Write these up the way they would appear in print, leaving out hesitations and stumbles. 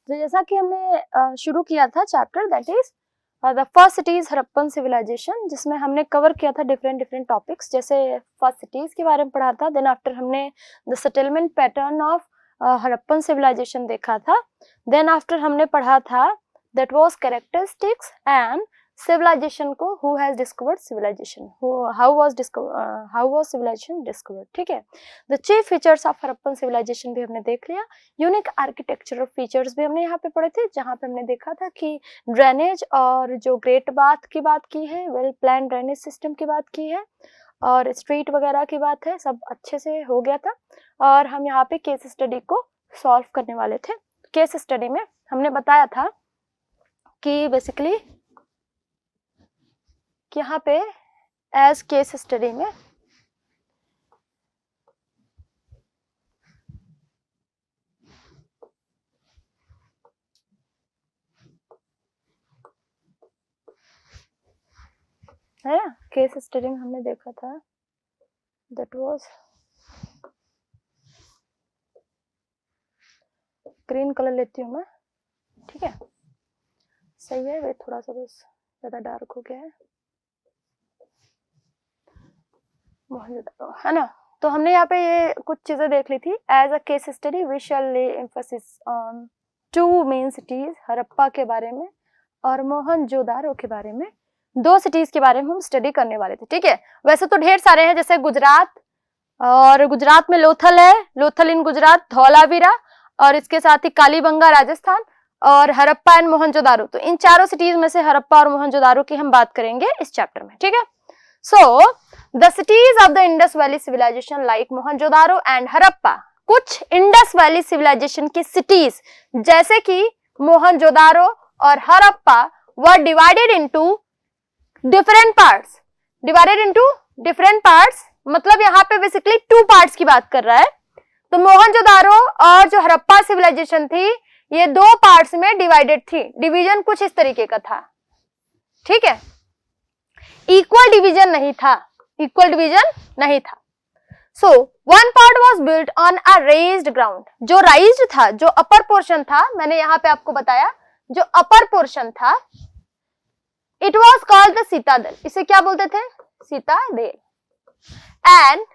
तो जैसा कि हमने शुरू किया था chapter that is the first cities Harappan civilization, जिसमें हमने कवर किया था डिफरेंट टॉपिक्स, जैसे फर्स्ट सिटीज के बारे में पढ़ा था, देन आफ्टर हमने the settlement pattern of Harappan civilization देखा था, देन आफ्टर हमने पढ़ा था that was characteristics and civilization को, who has discovered civilization, how was civilization discovered. ठीक है, the chief features of Harappan civilization भी हमने देख लिया, यूनिक आर्किटेक्चरल फीचर्स भी हमने यहाँ पे पढ़े थे, जहाँ पे हमने देखा था कि ड्रेनेज और जो ग्रेट बाथ की बात की है, वेल प्लान ड्रेनेज सिस्टम की बात की है, और स्ट्रीट वगैरह की बात है, सब अच्छे से हो गया था। और हम यहाँ पे केस स्टडी को सॉल्व करने वाले थे। केस स्टडी में हमने बताया था कि बेसिकली कि यहाँ पे एज केस स्टडी में है ना, केस स्टडी में हमने देखा था दैट वाज ग्रीन कलर लेती हूँ मैं, ठीक है, सही है, वे थोड़ा सा बस ज्यादा डार्क हो गया है, है ना। तो हमने यहाँ पे ये कुछ चीजें देख ली थी। As a case study we shall lay emphasis on 2 main cities, Harappa के बारे में और मोहनजोदारो के बारे में, 2 सिटीज के बारे में हम स्टडी करने वाले थे। ठीक है, वैसे तो ढेर सारे हैं, जैसे गुजरात, और गुजरात में लोथल है, लोथल इन गुजरात, धौलावीरा, और इसके साथ ही कालीबंगा राजस्थान, और हड़प्पा एंड मोहनजोदारो। तो इन चारों सिटीज में से हड़प्पा और मोहनजोदारो की हम बात करेंगे इस चैप्टर में। ठीक है, so the cities of the Indus valley civilisation like Mohenjodaro and Harappa, कुछ इंडस वैली सिविलाइजेशन की सिटीज जैसे कि मोहनजोदारो और Harappa were divided into different parts, मतलब यहाँ पे बेसिकली 2 पार्ट्स की बात कर रहा है। तो मोहनजोदारो और जो हड़प्पा सिविलाइजेशन थी ये 2 पार्ट्स में डिवाइडेड थी। डिवीजन कुछ इस तरीके का था, ठीक है, इक्वल डिवीजन नहीं था, so one part was built on a raised ground, जो राइज्ड था, जो अपर पोर्शन था, मैंने यहाँ पे आपको बताया जो अपर पोर्शन था, it was called the citadel, इसे क्या बोलते थे, citadel, and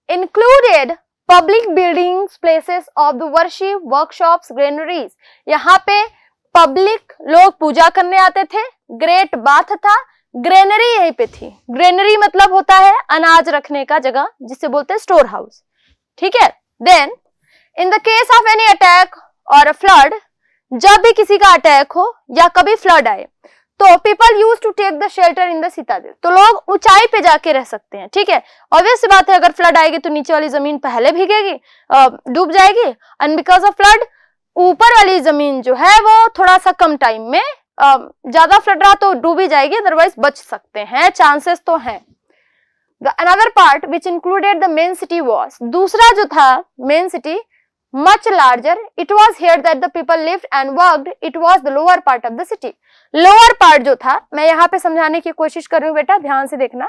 included public buildings, places of the worship, workshops, granaries, यहाँ पे पब्लिक लोग पूजा करने आते थे, ग्रेट बाथ था, ग्रेनरी यहीं पे थी। ग्रेनरी मतलब होता है अनाज रखने का जगह, जिसे बोलते हैं स्टोर हाउस। ठीक है, then in the case of any attack और अ फ्लड, जब भी किसी का अटैक हो या कभी फ्लड आए तो people use to take the shelter in the citadel, तो लोग ऊंचाई पे जाके रह सकते हैं। ठीक है, ऑब्वियस सी बात है, अगर फ्लड आएगी तो नीचे वाली जमीन पहले भीगेगी, डूब जाएगी, एंड बिकॉज ऑफ फ्लड ऊपर वाली जमीन जो है वो थोड़ा सा कम टाइम में, ज्यादा फ्लड रहा तो डूब ही जाएगी, अदरवाइज बच सकते हैं, चांसेस तो हैं। Another part which included the main city was, दूसरा जो था main city, much larger, it was here that the people lived and worked, it was the lower part of the city, lower part जो था, मैं यहाँ पे समझाने की कोशिश कर रही हूँ बेटा, ध्यान से देखना,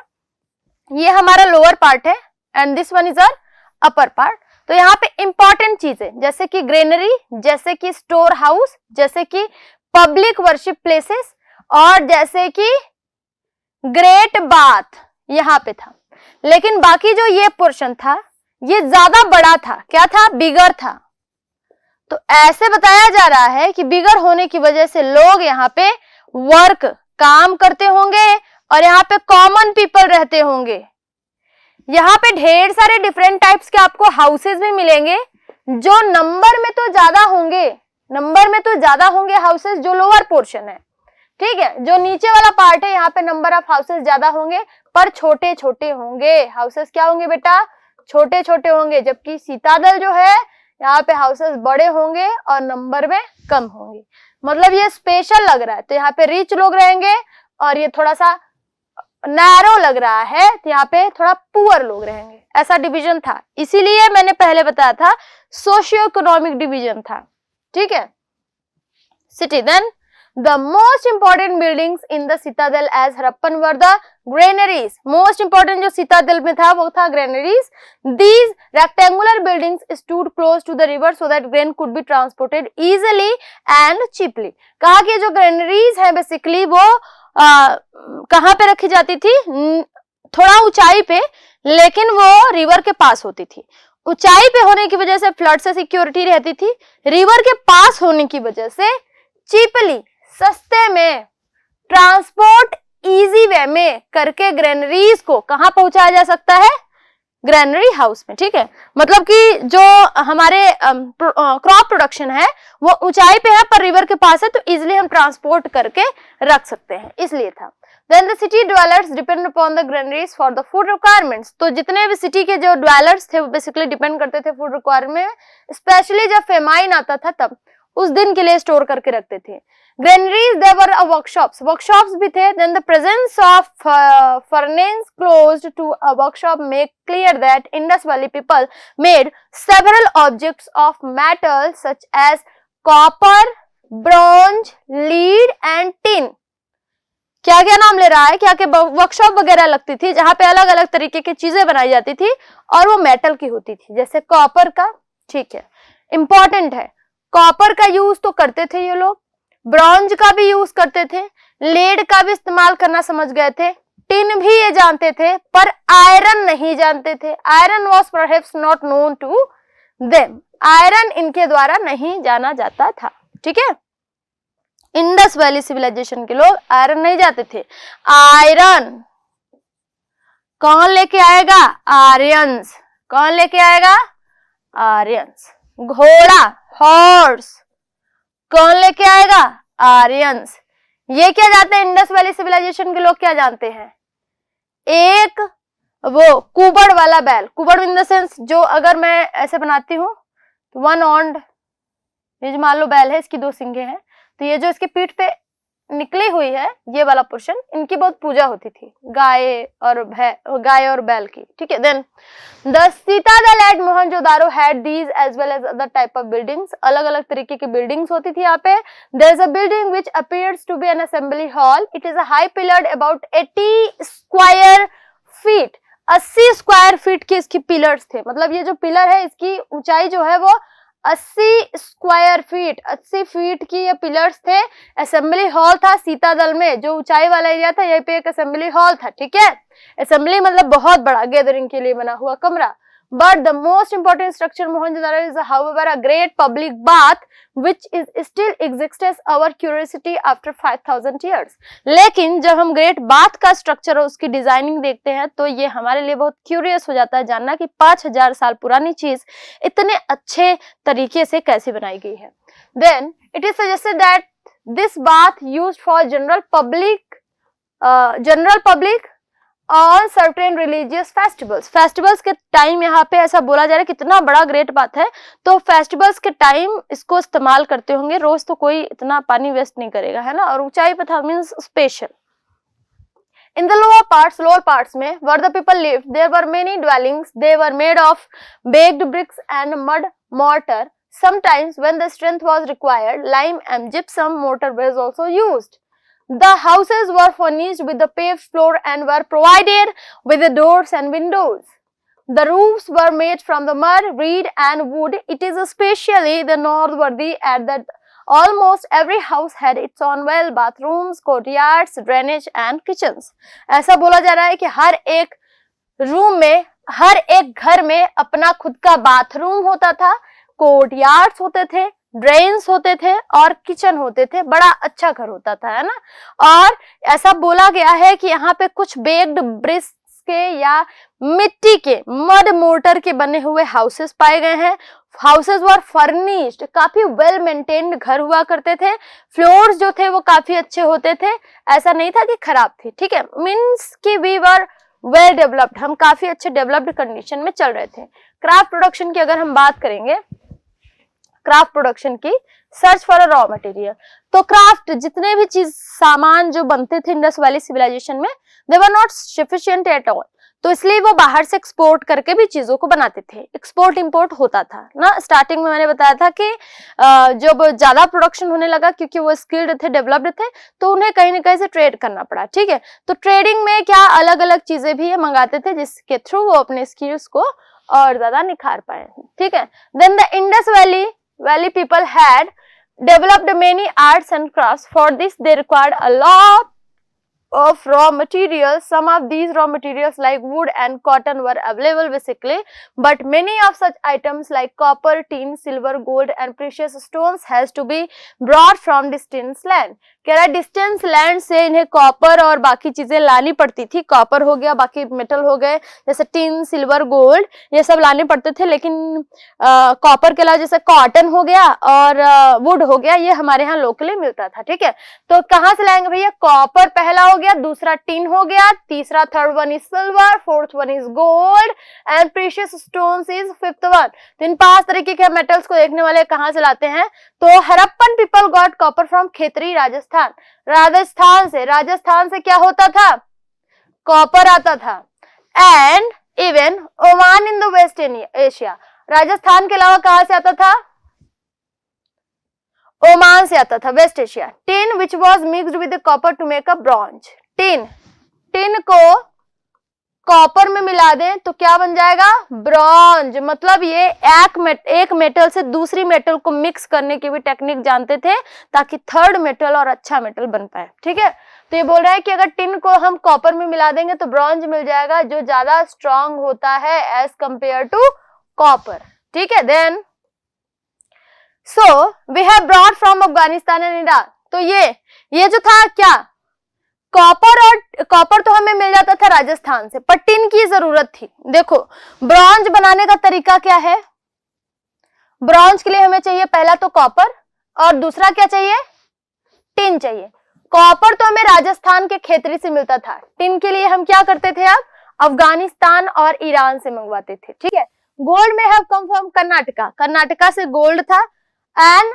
ये हमारा लोअर पार्ट है and this one is our upper part. तो यहाँ पे इंपॉर्टेंट चीजें जैसे कि ग्रेनरी, जैसे कि स्टोर हाउस, जैसे कि पब्लिक वर्शिप प्लेसेस, और जैसे कि ग्रेट बाथ यहाँ पे था, लेकिन बाकी जो ये पोर्शन था ये ज्यादा बड़ा था, क्या था, बिगर था। तो ऐसे बताया जा रहा है कि बिगर होने की वजह से लोग यहाँ पे वर्क, काम करते होंगे, और यहाँ पे कॉमन पीपल रहते होंगे। यहाँ पे ढेर सारे डिफरेंट टाइप्स के आपको हाउसेस भी मिलेंगे, जो नंबर में तो ज्यादा होंगे हाउसेस जो लोअर पोर्शन है। ठीक है, जो नीचे वाला पार्ट है यहाँ पे नंबर ऑफ हाउसेस ज्यादा होंगे, पर छोटे छोटे होंगे। हाउसेस क्या होंगे बेटा, छोटे छोटे होंगे, जबकि सीतादल जो है यहाँ पे हाउसेस बड़े होंगे और नंबर में कम होंगे। मतलब ये स्पेशल लग रहा है, तो यहाँ पे रिच लोग रहेंगे, और ये थोड़ा सा नैरो लग रहा है तो यहाँ पे थोड़ा पुअर लोग रहेंगे। ऐसा डिवीजन था, इसीलिए मैंने पहले बताया था सोशियो इकोनॉमिक डिवीजन था। ठीक है, city. Then The most important buildings in the citadel as Harappan were the granaries. Most important जो citadel में था वो था granaries. These rectangular buildings stood close to the river so that grain could be transported easily and cheaply. कहा कि जो granaries है basically वो कहाँ पे रखी जाती थी, थोड़ा ऊंचाई पे, लेकिन वो रिवर के पास होती थी। ऊंचाई पे होने की वजह से फ्लड से सिक्योरिटी रहती थी, रिवर के पास होने की वजह से चीपली, सस्ते में, ट्रांसपोर्ट इजी वे में करके ग्रेनरीज को कहां पहुंचाया जा सकता है, ग्रेनरी हाउस में। ठीक है, मतलब कि जो हमारे क्रॉप प्रोडक्शन है वो ऊंचाई पे है पर रिवर के पास है, तो इजिली हम ट्रांसपोर्ट करके रख सकते हैं, इसलिए था। Then the city dwellers depend upon the granaries for the food requirements. तो जितने भी सिटी के जो dwellers थे वो बेसिकली डिपेंड करते थे फूड रिक्वायरमेंट, स्पेशली जब फेमाइन आता था तब उस दिन के लिए स्टोर करके रखते थे। Granaries there were workshops भी थे। Then the presence of furnace closed to a workshop make clear that Indus Valley people made several objects of metal such as copper, bronze, lead and tin. क्या क्या नाम ले रहा है, क्या क्या वर्कशॉप वगैरह लगती थी जहां पे अलग अलग तरीके की चीजें बनाई जाती थी और वो मेटल की होती थी, जैसे कॉपर का, ठीक है, इंपॉर्टेंट है, कॉपर का यूज तो करते थे ये लोग, ब्रॉन्ज का भी यूज करते थे, लेड का भी इस्तेमाल करना समझ गए थे, टिन भी ये जानते थे पर आयरन नहीं जानते थे। Iron was perhaps not known to them, iron इनके द्वारा नहीं जाना जाता था। ठीक है, इंडस वैली सिविलाइजेशन के लोग आयरन नहीं जाते थे। आयरन कौन लेके आएगा, आर्यंस। कौन लेके आएगा, आर्यंस। घोड़ा, हॉर्स, कौन लेके आएगा, आर्यंस। ये क्या जानते हैं, इंडस वैली सिविलाइजेशन के लोग क्या जानते हैं, एक वो कुबड़ वाला बैल, कुबड़ इन द सेंस जो अगर मैं ऐसे बनाती हूँ तो वन ऑन्ड, ये मान लो बैल है, इसकी दो सिंगे हैं, तो ये जो इसके पीठ पे निकली हुई है ये वाला पोर्शन, इनकी बहुत पूजा होती थी, गाय और बैल की। ठीक है, then the citadel at Mohenjodaro had these as well as other type of buildings, अलग अलग तरीके की बिल्डिंग्स होती थी यहाँ पे। There is a building which appears to be an assembly hall, it is a high pillared about 80 square feet, 80 square feet की इसकी पिलर्स थे, मतलब ये जो पिलर है इसकी ऊंचाई जो है वो 80 स्क्वायर फीट, 80 फीट की ये पिलर्स थे। असेंबली हॉल था सीतादल में, जो ऊंचाई वाला एरिया था यहीं पे एक असेंबली हॉल था। ठीक है, असेंबली मतलब बहुत बड़ा गैदरिंग के लिए बना हुआ कमरा। But the most important structure Mohenjo-daro is however a great public bath which is still exists as our curiosity after 5000 years. लेकिन जब हम ग्रेट बाथ का स्ट्रक्चर और उसकी डिजाइनिंग देखते हैं तो ये हमारे लिए बहुत क्यूरियस हो जाता है जानना कि 5000 साल पुरानी चीज इतने अच्छे तरीके से कैसे बनाई गई है। Then it is suggested that this bath used for general public on certain religious festivals के टाइम यहाँ पे ऐसा बोला जा रहा है कितना बड़ा ग्रेट बात है, तो फेस्टिवल्स के टाइम इसको इस्तेमाल करते होंगे, रोज तो कोई इतना पानी वेस्ट नहीं करेगा, है ना, और ऊंचाई पे था means special. In the lower parts में where the people lived, there were many dwellings, they were made of baked bricks and mud mortar. Sometimes when the strength was required, lime and gypsum mortar was also used. The houses were furnished with the paved floor and were provided with the doors and windows. The roofs were made from the mud, reed and wood. It is especially the noteworthy at that almost every house had its own well, bathrooms, courtyards, drainage and kitchens. ऐसा बोला जा रहा है कि हर एक room में, हर एक घर में अपना खुद का बाथरूम होता था, कोर्टयार्ड्स होते थे, ड्रेन्स होते थे और किचन होते थे, बड़ा अच्छा घर होता था, है ना। और ऐसा बोला गया है कि यहाँ पे कुछ बेक्ड ब्रिक्स के या मिट्टी के मड मोर्टर के बने हुए हाउसेस पाए गए हैं। हाउसेस वर फर्निश्ड, काफी वेल मेंटेन्ड घर हुआ करते थे। फ्लोर्स जो थे वो काफी अच्छे होते थे, ऐसा नहीं था कि खराब थे। ठीक है, मीन्स कि वी वर वेल डेवलप्ड, हम काफी अच्छे डेवलप्ड कंडीशन में चल रहे थे। क्राफ्ट प्रोडक्शन की अगर हम बात करेंगे, क्राफ्ट प्रोडक्शन की, search for a raw material, तो क्राफ्ट जितने भी चीज सामान जो बनते थे इंडस वैली सिविलाइजेशन में, they were not sufficient at all, तो इसलिए वो बाहर से एक्सपोर्ट करके भी चीजों को बनाते थे, एक्सपोर्ट इंपोर्ट होता था ना। स्टार्टिंग में मैंने बताया था कि जब ज्यादा प्रोडक्शन होने लगा, क्योंकि वो स्किल्ड थे, डेवलप्ड थे, तो उन्हें कहीं ना कहीं से ट्रेड करना पड़ा, ठीक है। तो ट्रेडिंग में क्या अलग अलग चीजें भी ये मंगाते थे, जिसके थ्रू वो अपने स्किल्स को और ज्यादा निखार पाए, ठीक है। Then the Indus valley people had developed many arts and crafts. For this they required a lot of raw materials. Some of these raw materials like wood and cotton were available basically, but many of such items like copper, tin, silver, gold and precious stones has to be brought from distant land. कह रहा है distance land से इन्हें copper और बाकी चीजें लानी पड़ती थी। कॉपर हो गया, बाकी मेटल हो गए, जैसे टिन, सिल्वर, गोल्ड, ये सब लाने पड़ते थे। लेकिन कॉपर के अलावा जैसे कॉटन हो गया और वुड हो गया, ये हमारे यहाँ लोकली मिलता था, ठीक है। तो कहाँ से लाएंगे भैया? कॉपर पहला हो गया, दूसरा टिन हो गया, तीसरा third one is silver, fourth one is gold and precious stones is fifth one. तो इन 5 तरीके के मेटल्स को देखने वाले कहाँ से लाते हैं? तो Harappan people got copper from Khetri Rajasthan. Rajasthan से क्या होता था? कॉपर आता था। And even Oman in the West Asia, Rajasthan के अलावा कहां से आता था? ओमान से आता था, West Asia. Tin which was mixed with copper to make a bronze. Tin को कॉपर में मिला दें तो क्या बन जाएगा? ब्रॉन्ज। मतलब ये एक मेटल से दूसरी मेटल को मिक्स करने की भी टेक्निक जानते थे, ताकि थर्ड मेटल और अच्छा मेटल बन पाए, ठीक है। तो ये बोल रहा है कि अगर टिन को हम कॉपर में मिला देंगे तो ब्रॉन्ज मिल जाएगा, जो ज्यादा स्ट्रॉन्ग होता है एज कंपेयर टू कॉपर, ठीक है। Then so we have brought from Afghanistan and Iran. तो ये जो था क्या, कॉपर तो हमें मिल जाता था राजस्थान से, पर टिन की जरूरत थी। देखो ब्रॉन्ज बनाने का तरीका क्या है? ब्रॉन्ज के लिए हमें चाहिए पहला तो कॉपर, और दूसरा क्या चाहिए? टिन चाहिए। कॉपर तो हमें राजस्थान के खेतरी से मिलता था, टिन के लिए हम क्या करते थे? अब अफगानिस्तान और ईरान से मंगवाते थे, ठीक है। गोल्ड में हैव कम फ्रॉम कर्नाटका से गोल्ड था। And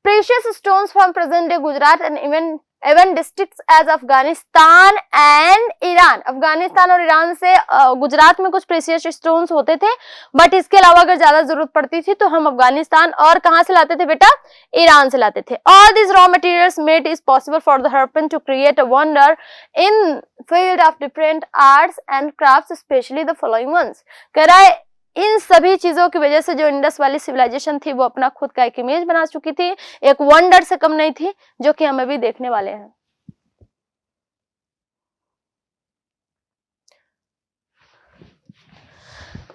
precious stones from present day Gujarat and even districts as Afghanistan and Iran. Afghanistan और ईरान से गुजरात में कुछ प्रीशियस स्टोन्स होते थे, बट इसके अलावा अगर ज्यादा जरूरत पड़ती थी तो हम अफगानिस्तान और कहां से लाते थे बेटा? ईरान से लाते थे। All this raw materials made is possible for the Harappan to create a wonder in field of different arts and crafts, specially the following ones. कह रहा है इन सभी चीजों की वजह से जो इंडस वाली सिविलाइजेशन थी वो अपना खुद का एक इमेज बना चुकी थी, एक वंडर से कम नहीं थी, जो कि हम अभी देखने वाले हैं।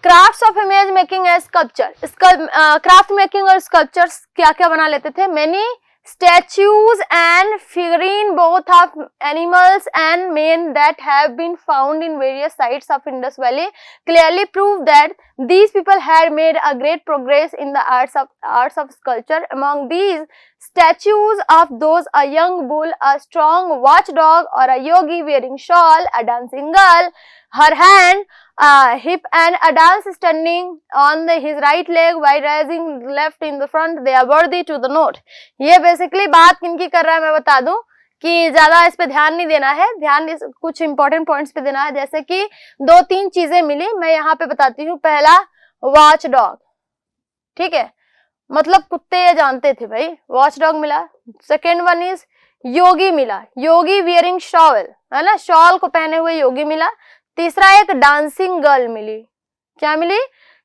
Crafts of image making and sculpture. Craft making और स्कल्पचर्स क्या क्या बना लेते थे? Many statues and figurine both of animals and men that have been found in various sites of Indus Valley clearly prove that these people had made a great progress in the arts of sculpture. Among these statues of those a young bull, a strong watchdog, or a yogi wearing shawl, a dancing girl, her hand hip and a dance standing on his right leg while raising left in the front, they are worthy to the note. ये basically बात किनकी कर रहा है मैं बता दूं कि ज्यादा इस पे ध्यान नहीं देना है, ध्यान कुछ इंपॉर्टेंट पॉइंट्स पे देना है। जैसे कि 2-3 चीजें मिली, मैं यहाँ पे बताती हूँ। पहला वॉच डॉग, ठीक है, मतलब कुत्ते ये जानते थे भाई, वॉच डॉग मिला। सेकेंड वन इज योगी मिला, योगी वियरिंग शॉल, है ना, शॉल को पहने हुए योगी मिला। तीसरा एक डांसिंग गर्ल मिली। क्या मिली?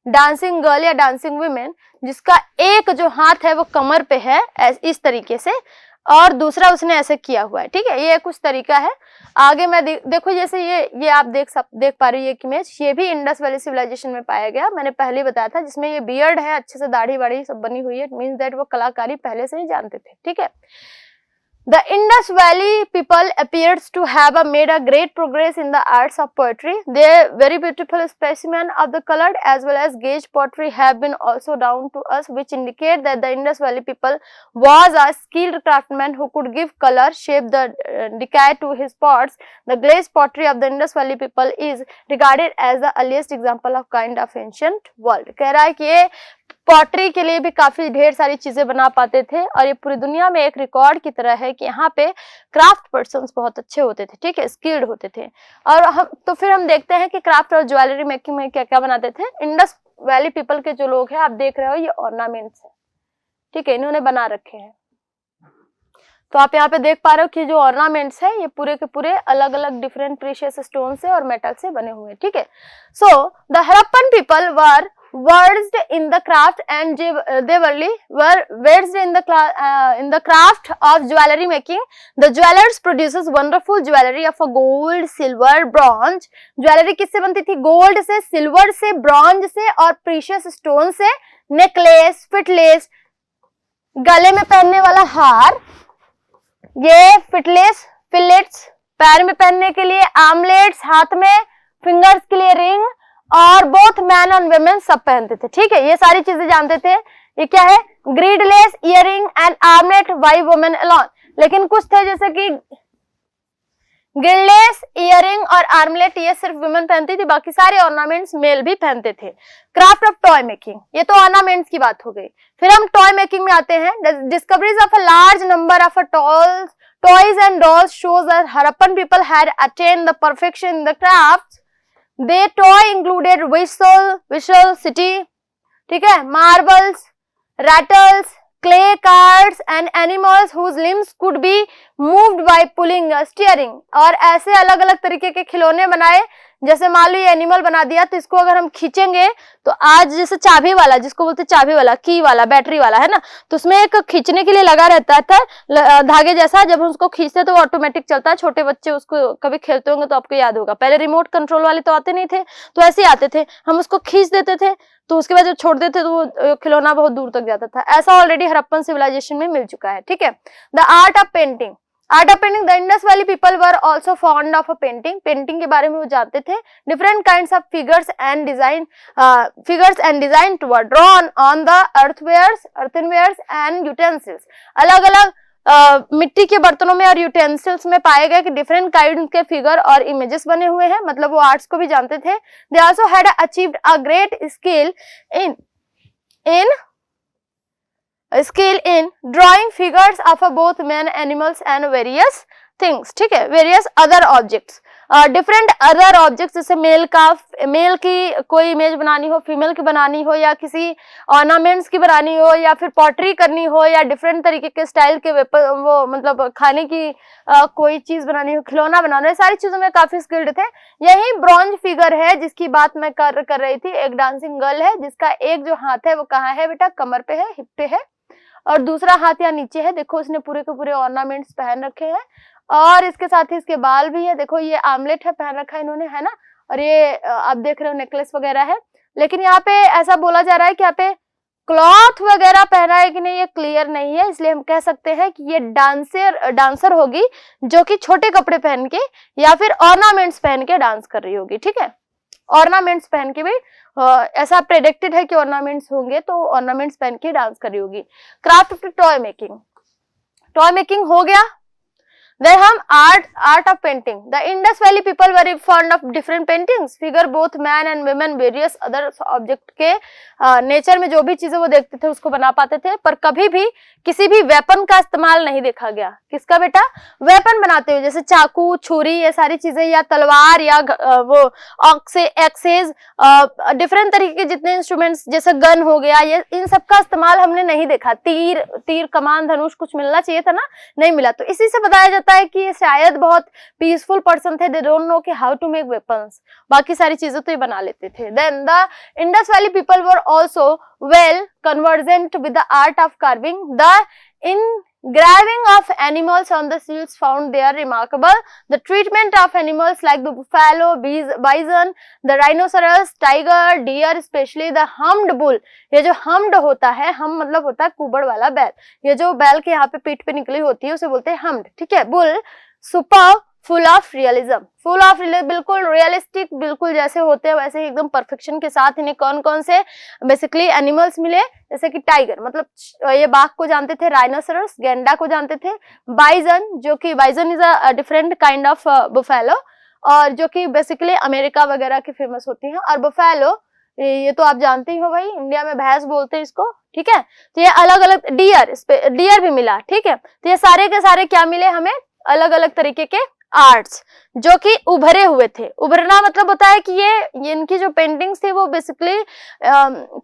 डांसिंग गर्ल या डांसिंग वुमेन, जिसका एक जो हाथ है वो कमर पे है इस तरीके से, और दूसरा उसने ऐसे किया हुआ है, ठीक है। ये कुछ तरीका है। आगे मैं देखो, जैसे ये आप देख पा रही है एक इमेज, ये भी इंडस वैली सिविलाइजेशन में पाया गया। मैंने पहले बताया था, जिसमें ये बियर्ड है, अच्छे से दाढ़ी वाड़ी सब बनी हुई है, इट मींस दैट वो कलाकारी पहले से ही जानते थे, ठीक है। The Indus Valley people appears to have made a great progress in the arts of poetry. Their very beautiful specimen of the colored as well as gauged pottery have been also down to us, which indicate that the Indus Valley people was a skilled craftsman who could give color, shape the decay to his pots. The glazed pottery of the Indus Valley people is regarded as the earliest example of kind of ancient world. कह रहा है कि ये pottery के लिए भी काफी ढेर सारी चीजें बना पाते थे, और ये पूरी दुनिया में एक रिकॉर्ड की तरह है कि यहाँ पे क्राफ्ट पर्सन्स बहुत अच्छे होते थे, ठीक है, स्किल्ड होते थे। और फिर हम देखते हैं कि क्राफ्ट और ज्वेलरी मेकिंग में क्या क्या बनाते थे। इंडस वैली पीपल के जो लोग हैं, आप देख रहे हो ये ऑर्नामेंट्स है, ठीक है, इन्होंने बना रखे हैं। तो आप यहाँ पे देख पा रहे हो कि जो ऑर्नामेंट्स है ये पूरे के पूरे अलग अलग डिफरेंट प्रीशियस स्टोन से और मेटल से बने हुए हैं, ठीक है। So the Harappan people were versed in the craft and they were versed in the craft of jewelry making. The jewelers produces wonderful jewelry of a gold, silver, bronze. Jewelry किससे बनती थी? गोल्ड से, सिल्वर से, bronze से और precious stone से। Necklace, फिटलेस, गले में पहनने वाला हार, ये फिटलेस, फिलेट्स, पैर में पहनने के लिए आर्मलेट्स, हाथ में फिंगर्स के लिए रिंग, और बोथ मैन और वुमेन सब पहनते थे, ठीक है। ये सारी चीजें जानते थे। ये क्या है? Girdles, earring and armlet by women alone. लेकिन कुछ थे जैसे कि ग्रिडलेस, इयरिंग और आर्मलेट ये सिर्फ वुमेन पहनती थी, बाकी सारे ऑर्नामेंट्स मेल भी पहनते थे। क्राफ्ट ऑफ टॉय मेकिंग, ये तो ऑर्नामेंट्स की बात हो गई। फिर हम टॉय मेकिंग में आते हैं। Discoveries of a large number of toys and dolls shows that Harappan people had attained the perfection in the crafts. Their toy included whistle, city, ठीक है, marbles, rattles, clay cards and animals whose limbs could be moved by pulling or steering. और ऐसे अलग अलग तरीके के खिलौने बनाए, जैसे मान लो ये एनिमल बना दिया तो इसको अगर हम खींचेंगे तो आज जैसे चाबी वाला, जिसको बोलते चाबी वाला, की वाला, बैटरी वाला, है ना, तो उसमें एक खींचने के लिए लगा रहता था धागे जैसा, जब हम उसको खींचते तो वो ऑटोमेटिक चलता है। छोटे बच्चे उसको कभी खेलते होंगे तो आपको याद होगा, पहले रिमोट कंट्रोल वाले तो आते नहीं थे, तो ऐसे ही आते थे, हम उसको खींच देते थे तो उसके बाद जब छोड़ देते तो वो खिलौना बहुत दूर तक जाता था। ऐसा ऑलरेडी हड़प्पन सिविलाइजेशन में मिल चुका है, ठीक है। The art of painting, the Indus valley people were also fond of a painting. Painting के बारे में वो जानते थे। Different kinds of figures and design were drawn on the earthwares and utensils. अलग अलग मिट्टी के बर्तनों में और यूटेंसिल्स में पाए गए कि डिफरेंट काइंड के फिगर और इमेजेस बने हुए हैं, मतलब वो आर्ट्स को भी जानते थे। They also had achieved a great skill in drawing figures of both men, animals and various things, ठीक है, various other objects, different other objects, जैसे मेल की कोई इमेज बनानी हो, फीमेल की बनानी हो, या किसी ऑर्नामेंट्स की बनानी हो, या फिर पॉटरी करनी हो, या डिफरेंट तरीके के स्टाइल के वेपन, वो मतलब खाने की कोई चीज बनानी हो, खिलौना बनाना, ये सारी चीजों में काफी स्किल्ड थे। यही ब्रॉन्ज फिगर है जिसकी बात मैं कर रही थी। एक डांसिंग गर्ल है जिसका एक जो हाथ है वो कहाँ है बेटा? कमर पे है, हिप पे है, और दूसरा हाथ या नीचे है। देखो उसने पूरे के पूरे ऑर्नामेंट्स पहन रखे हैं, और इसके साथ ही इसके बाल भी है। देखो ये आर्मलेट है पहन रखा है इन्होंने, है ना, और ये आप देख रहे हो नेकलेस वगैरह है। लेकिन यहाँ पे ऐसा बोला जा रहा है कि यहाँ पे क्लॉथ वगैरह पहना है कि नहीं, ये क्लियर नहीं है, इसलिए हम कह सकते हैं कि ये डांसर होगी जो कि छोटे कपड़े पहन के या फिर ऑर्नामेंट्स पहन के डांस कर रही होगी, ठीक है। ऑर्नामेंट्स पहन के भी ऐसा प्रेडिक्टेड है कि ऑर्नामेंट्स होंगे, तो ऑर्नामेंट्स पहन के डांस कर रही होगी। क्राफ्ट ऑफ टॉय मेकिंग हो गया। Then हम art of painting. The Indus Valley people were fond of different paintings. Figure both man and women, various other object के नेचर में जो भी चीजें वो देखते थे उसको बना पाते थे, पर कभी भी किसी भी वेपन का इस्तेमाल नहीं देखा गया। किसका बेटा? वेपन बनाते हुए, जैसे चाकू, छुरी, ये सारी चीजें, या तलवार, या वो एक्सेस, डिफरेंट तरीके के जितने इंस्ट्रूमेंट्स, जैसे गन हो गया, ये इन सब का इस्तेमाल हमने नहीं देखा। तीर, कमान, धनुष कुछ मिलना चाहिए था ना, नहीं मिला। तो इसी से बताया जाता है कि ये शायद बहुत पीसफुल पर्सन थे। दे डोंट नो कि हाउ टू मेक वेपन्स, बाकी सारी चीजें तो ये बना लेते थे। Then the Indus valley people were also well convergent with the art of carving. The engraving of animals on the seals found there remarkable. The treatment of animals like the buffalo, bison, the rhinoceros, tiger, deer, especially the hummed bull. ये जो hummed होता है, हम मतलब होता है कुबड़ वाला बैल, ये जो बैल के यहाँ पे पीठ पे निकली होती है उसे बोलते हैं hummed, ठीक है। bull, superb, full of realism, बिल्कुल रियलिस्टिक, बिल्कुल जैसे होते हैं वैसे ही एकदम परफेक्शन के साथ। इन्हें कौन कौन से बेसिकली एनिमल्स मिले, जैसे कि टाइगर, मतलब ये बाघ को जानते थे, राइनोसरस, गेंडा को जानते थे, बाइजन, जो कि bison is a different kind of buffalo, और जो कि बेसिकली अमेरिका वगैरह की फेमस होती हैं, और बुफेलो ये तो आप जानते ही हो भाई, इंडिया में भैंस बोलते हैं इसको, ठीक है। तो ये अलग अलग डियर भी मिला, ठीक है। तो ये सारे के सारे क्या मिले हमें, अलग अलग तरीके के आर्ट्स जो कि उभरे हुए थे। उभरना मतलब होता है कि ये इनकी जो पेंटिंग्स थी वो बेसिकली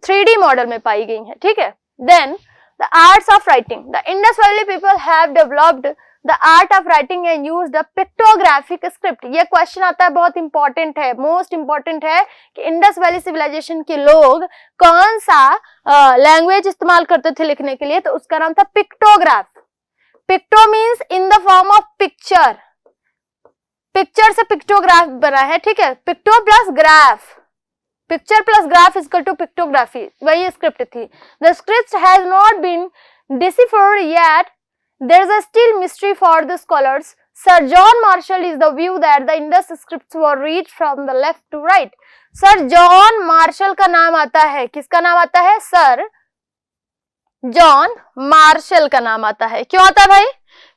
3D मॉडल में पाई गई है, ठीक है। Then the arts of writing, the Indus valley people have developed the art of writing and use the pictographic script. ये क्वेश्चन आता है, बहुत इंपॉर्टेंट है, मोस्ट इंपॉर्टेंट है कि इंडस वैली सिविलाइजेशन के लोग कौन सा लैंग्वेज इस्तेमाल करते थे लिखने के लिए, तो उसका नाम था pictograph. Picto means in the form of picture, picture से पिक्टोग्राफ बना है, ठीक है। Picto plus graph, picture plus graph is equal to pictography, वही स्क्रिप्ट थी। The script has not been deciphered yet, there is a still mystery for the scholars. Sir John Marshall is the view that the Indus scripts were read from the left to right. Sir John Marshall का नाम आता है, किसका नाम आता है, sir John Marshall का नाम आता है। क्यों आता है भाई,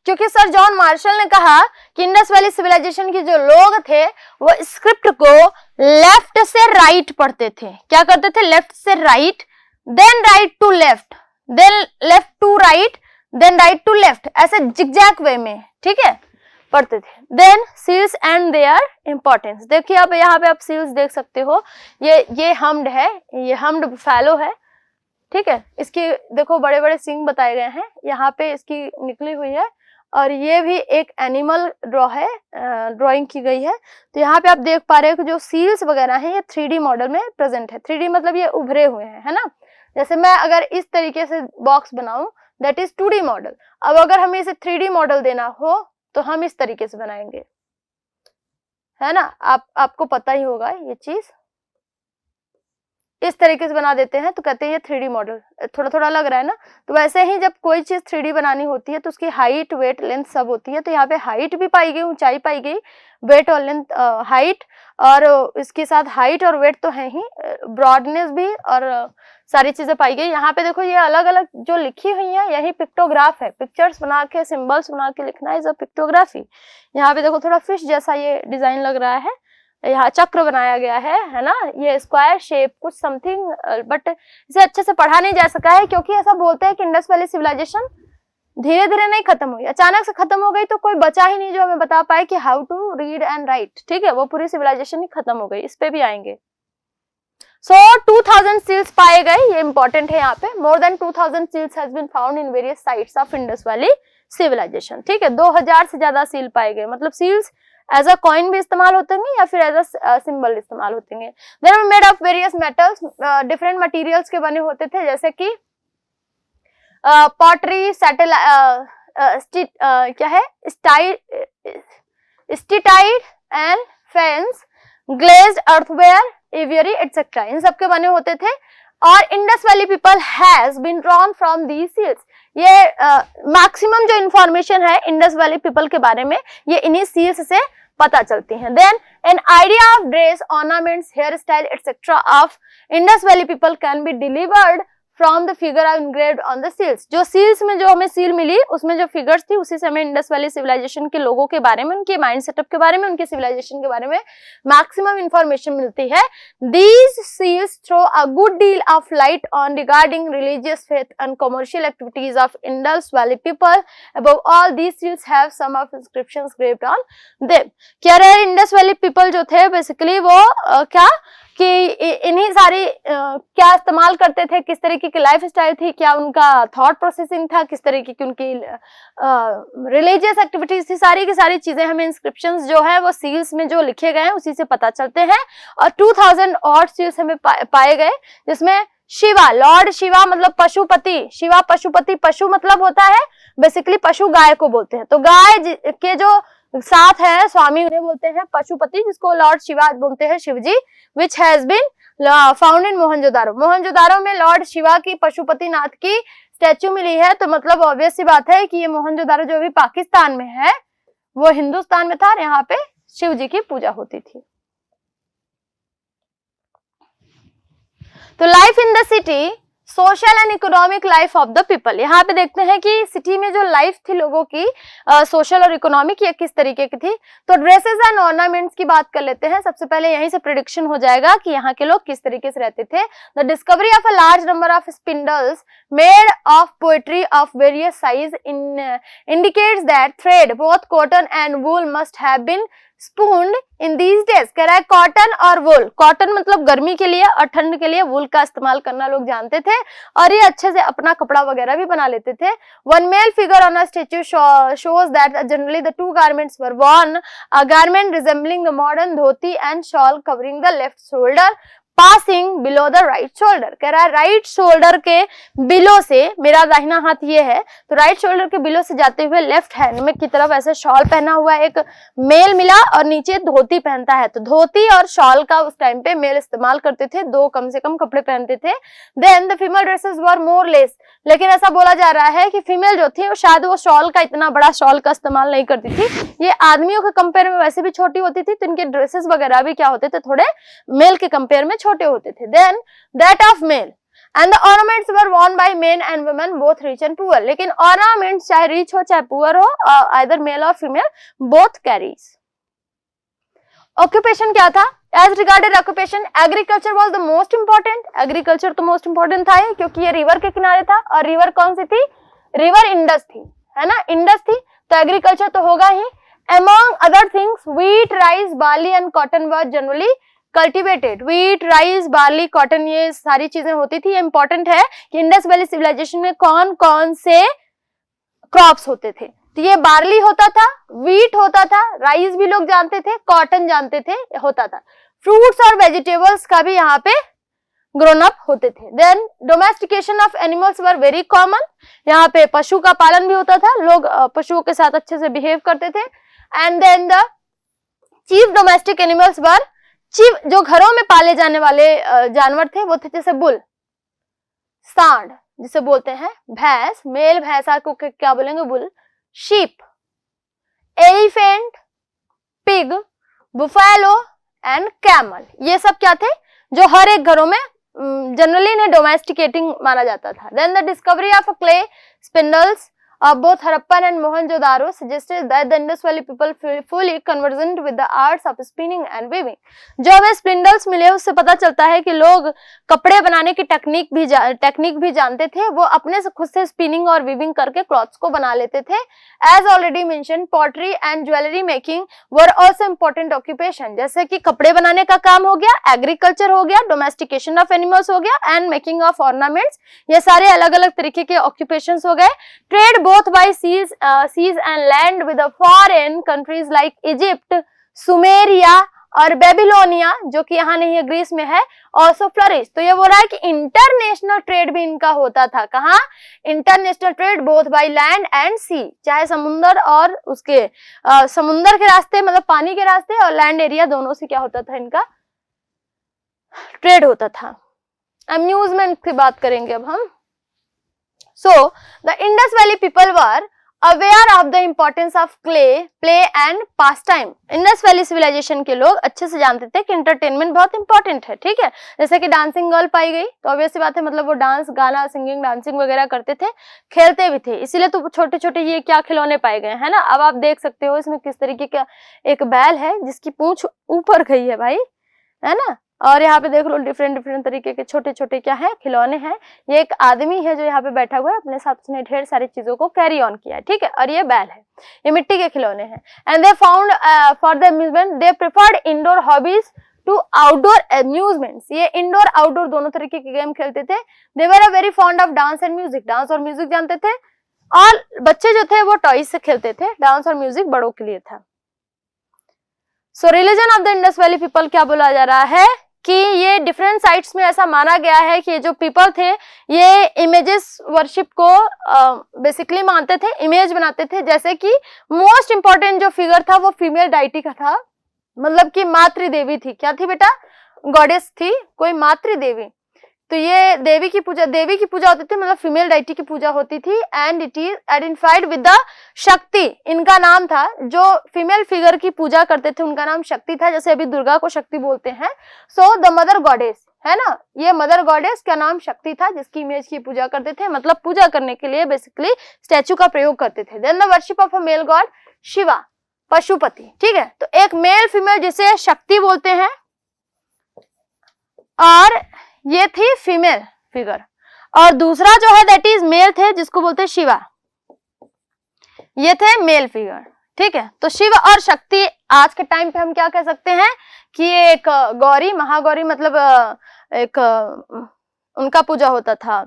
क्योंकि सर जॉन मार्शल ने कहा कि इंडस वैली सिविलाइजेशन के जो लोग थे वो स्क्रिप्ट को लेफ्ट से राइट पढ़ते थे। क्या करते थे, लेफ्ट से right, then right to left, then left to right, then right to left, ऐसे जिगजैग वे में, ठीक है, पढ़ते थे। Then seals and their importance, देखिए अब यहाँ पे आप सील्स देख सकते हो, ये हम्ड है, ये हम्ड बुफैलो है, ठीक है। इसकी देखो बड़े बड़े सींग बताए गए हैं, यहाँ पे इसकी निकली हुई है, और ये भी एक एनिमल ड्राइंग की गई है। तो यहाँ पे आप देख पा रहे हो कि जो सील्स वगैरह हैं ये 3D मॉडल में प्रेजेंट है। 3D मतलब ये उभरे हुए हैं, है ना। जैसे मैं अगर इस तरीके से बॉक्स बनाऊं, दैट इज 2D मॉडल। अब अगर हमें इसे 3D मॉडल देना हो तो हम इस तरीके से बनाएंगे, है ना। आपको पता ही होगा ये चीज, इस तरीके से बना देते हैं तो कहते हैं ये 3D मॉडल। थोड़ा थोड़ा लग रहा है ना। तो वैसे ही जब कोई चीज 3D बनानी होती है तो उसकी हाइट, वेट, लेंथ सब होती है। तो यहाँ पे हाइट भी पाई गई, ऊंचाई पाई गई, वेट और लेंथ, हाइट और इसके साथ हाइट और वेट तो है ही, ब्रॉडनेस भी और सारी चीजें पाई गई। यहाँ पे देखो ये अलग अलग जो लिखी हुई है यही पिक्टोग्राफ है। पिक्चर्स बना के, सिंबल्स बना के लिखना इज अ पिक्टोग्राफी। यहाँ पे देखो थोड़ा फिश जैसा ये डिजाइन लग रहा है, यहाँ चक्र बनाया गया है ना, ये स्क्वायर शेप कुछ समथिंग, बट इसे अच्छे से पढ़ा नहीं जा सका है क्योंकि ऐसा बोलते हैं कि इंडस वैली सिविलाइजेशन धीरे धीरे नहीं खत्म हुई, अचानक से खत्म हो गई, तो कोई बचा ही नहीं जो हमें बता पाए कि how to read and write, ठीक है। वो पूरी सिविलाइजेशन ही खत्म हो गई, इस पे भी आएंगे। सो 2000 सील्स पाए गए, ये इंपॉर्टेंट है यहाँ पे। More than 2000 seals has been found in various sites of Indus valley civilisation, ठीक है। 2000 से ज्यादा सील पाए गए, मतलब सील्स एज अ कॉइन भी इस्तेमाल होते हैं या फिर एज अ सिंबल इस्तेमाल होते हैं। They are made of various metals, different materials के बने होते थे, जैसे कि पॉटरी, क्या है, steatite and faience, glazed earthware, ivory etcetera, इन सब के बने होते थे। और Indus valley people has been drawn from these seals. ये मैक्सिमम जो इंफॉर्मेशन है इंडस वैली पीपल के बारे में ये इन्हीं सील्स से पता चलती हैं। Then an idea of dress, ornaments, hair style etcetera of Indus valley people can be delivered from the figure engraved on the seals. जो सील्स में जो हमें सील मिली उसमें जो फिगर्स थी उसी से हमें इंडस वैली सिविलाइजेशन के लोगों के बारे में, उनके माइंड सेटअप के बारे में, उनके सिविलाइजेशन के बारे में मैक्सिमम इंफॉर्मेशन मिलती है। These seals throw a good deal of light on regarding religious faith and commercial activities of Indus Valley people. Above all, these seals have some of inscriptions engraved on them. कह रहे हैं Indus valley people जो थे basically वो क्या कि इन्हीं सारी क्या इस्तेमाल करते थे, किस तरीके की लाइफ स्टाइल थी, क्या उनका थॉट प्रोसेसिंग था, किस तरीके की उनकी रिलीजियस एक्टिविटीज थी, सारी की सारी चीजें हमें इंस्क्रिप्शंस जो है वो सील्स में जो लिखे गए हैं उसी से पता चलते हैं। और 2000 और सील्स हमें पाए गए जिसमें शिवा, लॉर्ड शिवा मतलब पशुपति, शिवा पशुपति, पशु मतलब होता है बेसिकली पशु, गाय को बोलते हैं। तो गाय के जो साथ है स्वामी उन्हें बोलते हैं पशुपति, जिसको लॉर्ड शिवा बोलते हैं, Shivji, which has been found in Mohenjodaro. Mohenjodaro में लॉर्ड शिवा की, पशुपति नाथ की स्टैचू मिली है। तो मतलब ऑब्वियस सी बात है कि ये मोहनजोदारो जो भी पाकिस्तान में है वो हिंदुस्तान में था और यहाँ पे शिव जी की पूजा होती थी। तो life in the city social and economic life of the people. यहाँ पे देखते हैं कि सिटी में जो लाइफ थी लोगों की सोशल और इकोनॉमिक, ये किस तरीके की थी। तो ड्रेसेस एंड ऑर्नामेंट्स की बात कर लेते हैं। सबसे पहले यहीं से प्रेडिक्शन हो जाएगा कि यहाँ के लोग किस तरीके से रहते थे। The discovery of a large number of spindles made of poetry of various size indicates that thread both cotton and wool must have been spooned in these days. कह रहा है कॉटन और वूल, कॉटन मतलब गर्मी के लिए और ठंड के लिए वूल का इस्तेमाल करना लोग जानते थे और ये अच्छे से अपना कपड़ा वगैरह भी बना लेते थे। One male figure on a statue shows that generally the two garments were worn, a garment resembling the modern dhoti and shawl covering the left shoulder passing below the right shoulder। कह रहा है right shoulder के below से, मेरा दाहिना हाथ ये है, तो राइट शोल्डर के बिलो से जाते हुए लेफ्ट हैंड में की तरफ ऐसे शॉल पहना हुआ एक मेल मिला और नीचे धोती पहनता है। तो धोती और शॉल का उस टाइम पे मेल इस्तेमाल करते थे, दो कम से कम कपड़े पहनते थे। Then the female dresses were more less, लेकिन ऐसा बोला जा रहा है कि फीमेल जो थी वो शायद वो शॉल का, इतना बड़ा शॉल का इस्तेमाल नहीं करती थी। ये आदमियों के कंपेयर में वैसे भी छोटी होती थी, तो इनके ड्रेसेस वगैरह भी क्या होते थे, थोड़े मेल के कंपेयर में छोटे होते थे। Then that of male and the ornaments were worn by men and women both rich and poor। लेकिन ऑर्नामेंट्स चाहे रिच हो चाहे पुअर हो, आइदर मेल और फीमेल बोथ कैरीज। ऑक्यूपेशन क्या था? As regarded occupation agriculture was the most important. Agriculture तो most important था ही, क्योंकि ये रिवर के किनारे था और रिवर कौन सी थी? रिवर इंडस थी, है ना, इंडस थी, तो एग्रीकल्चर तो होगा ही। Among other things, wheat, rice, barley and cotton were generally cultivated। wheat, rice, barley, cotton ये सारी चीजें होती थी। ये इंपॉर्टेंट है कि इंडस वैली सिविलाइजेशन में कौन कौन से क्रॉप्स होते थे। तो ये बार्ली होता था, व्हीट होता था, राइस भी लोग जानते थे, कॉटन जानते थे, होता था। फ्रूट्स और वेजिटेबल्स का भी यहाँ पे ग्रोन अप होते थे। Then domestication of animals were very common. यहाँ पे पशु का पालन भी होता था, लोग पशुओं के साथ अच्छे से बिहेव करते थे। And then the chief domestic animals were, chief जो घरों में पाले जाने वाले जानवर थे वो थे जैसे बुल, सांड जिसे बोलते हैं, भैंस, मेल भैंसा को क्या बोलेंगे? Bull. Sheep, elephant, pig, buffalo and camel, ये सब क्या थे? जो हर एक घरों में जनरली इन्हें डोमेस्टिकेटिंग माना जाता था। Then the discovery of clay spindles both Harappan and Mohenjo-daro suggested that the Indus Valley people fully conversant with the arts of spinning and weaving। जो हमें स्पिंडल्स मिले उससे पता चलता है कि लोग कपड़े बनाने की टेक्निक भी जानते थे। वो अपने से खुद से स्पिनिंग और वीविंग करके क्लॉथ्स को बना लेते थे। As already mention, pottery and jewellery making were also important occupation. जैसे कि कपड़े बनाने का काम हो गया, एग्रीकल्चर हो गया, डोमेस्टिकेशन ऑफ एनिमल्स हो गया एंड मेकिंग ऑफ ऑर्नामेंट्स, ये सारे अलग अलग तरीके के ऑक्यूपेशंस हो गए। Trade both by seas and land with the foreign countries like Egypt, Sumeria और बेबीलोनिया, जो कि यहाँ नहीं है, ग्रीस में है, also flourished। तो ये बोल रहा है कि इंटरनेशनल ट्रेड भी इनका होता था। कहाँ? International trade both by land and sea, चाहे समुंदर और उसके समुंदर के रास्ते मतलब पानी के रास्ते और लैंड एरिया दोनों से क्या होता था? इनका ट्रेड होता था। अम्यूजमेंट की बात करेंगे अब हम। So, the Indus Valley people were aware of the importance of play and pastime। Indus Valley civilization के लोग अच्छे से जानते थे कि entertainment बहुत important है, ठीक है। जैसे कि डांसिंग गर्ल पाई गई, तो ऑब्वियस सी बात है, मतलब वो डांस, गाना, सिंगिंग, डांसिंग वगैरह करते थे, खेलते भी थे, इसीलिए तो छोटे छोटे ये क्या खिलौने पाए गए, है ना। अब आप देख सकते हो इसमें किस तरीके का एक बैल है जिसकी पूंछ ऊपर गई है भाई, है ना। और यहाँ पे देख लो डिफरेंट तरीके के छोटे छोटे क्या है, खिलौने हैं। ये एक आदमी है जो यहाँ पे बैठा हुआ है, अपने साथ उसने ढेर सारी चीजों को कैरी ऑन किया है, ठीक है। और ये बैल है, ये मिट्टी के खिलौने हैं। And they found for the amusement they preferred indoor hobbies to outdoor amusements. ये इंडोर आउटडोर दोनों तरीके के गेम खेलते थे। They were very fond of dance and music, dance और म्यूजिक जानते थे। और बच्चे जो थे वो टॉयज से खेलते थे, डांस और म्यूजिक बड़ों के लिए था। सो religion of the Indus valley people क्या बोला जा रहा है कि ये डिफरेंट साइट्स में ऐसा माना गया है कि ये जो पीपल थे ये इमेजेस वर्शिप को बेसिकली मानते थे, इमेज बनाते थे। जैसे कि मोस्ट इंपॉर्टेंट जो फिगर था वो फीमेल डाइटी का था, मतलब कि मातृ देवी थी। क्या थी बेटा? गॉडेस थी, कोई मातृ देवी। तो ये देवी की पूजा होती थी, मतलब फीमेल डाइटी की पूजा होती थी। And it is identified with the शक्ति, इनका नाम था। जो फीमेल फिगर की पूजा करते थे उनका नाम शक्ति था, जैसे अभी दुर्गा को शक्ति बोलते हैं। सो द मदर गॉडेस, है ना, ये मदर गॉडेस का नाम शक्ति था जिसकी इमेज की पूजा करते थे, मतलब पूजा करने के लिए बेसिकली स्टैचू का प्रयोग करते थे। Then the worship of a male god Shiva, Pashupati, ठीक है। तो एक मेल फीमेल जिसे शक्ति बोलते हैं, और ये थी फीमेल फिगर, और दूसरा जो है दैट इज मेल थे जिसको बोलते हैं शिवा, ये थे मेल फिगर, ठीक है। तो शिव और शक्ति आज के टाइम पे हम क्या कह सकते हैं कि ये एक गौरी महागौरी, मतलब एक उनका पूजा होता था,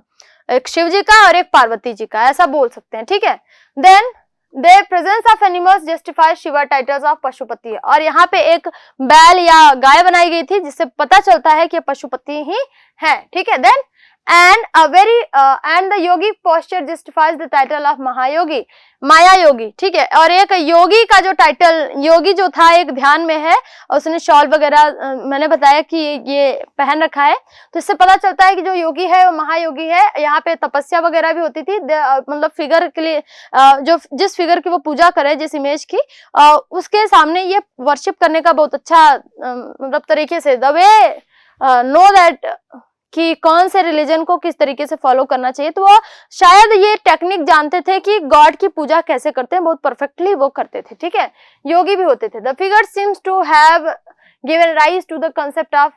एक शिव जी का और एक पार्वती जी का, ऐसा बोल सकते हैं, ठीक है। Then the presence of animals justify Shiva titles of Pashupati, और यहाँ पे एक बैल या गाय बनाई गई थी जिससे पता चलता है कि पशुपति ही है, ठीक है। Then and the yogic posture justifies the title of महायोगी, माया योगी, ठीक है। और एक योगी का जो टाइटल, योगी जो था एक ध्यान में है और उसने शॉल वगैरह मैंने बताया कि ये पहन रखा है, तो इससे पता चलता है कि जो योगी है वो महायोगी है। यहाँ पे तपस्या वगैरह भी होती थी, मतलब फिगर के लिए जो जिस फिगर की वो पूजा करे, जिस इमेज की, उसके सामने ये वर्शिप करने का बहुत अच्छा मतलब तरीके से द वे नो दैट कि कौन से रिलीजन को किस तरीके से फॉलो करना चाहिए, तो वो शायद ये टेक्निक जानते थे कि गॉड की पूजा कैसे करते हैं, बहुत परफेक्टली वो करते थे, ठीक है। योगी भी होते थे। The figure seems to have given rise to the concept of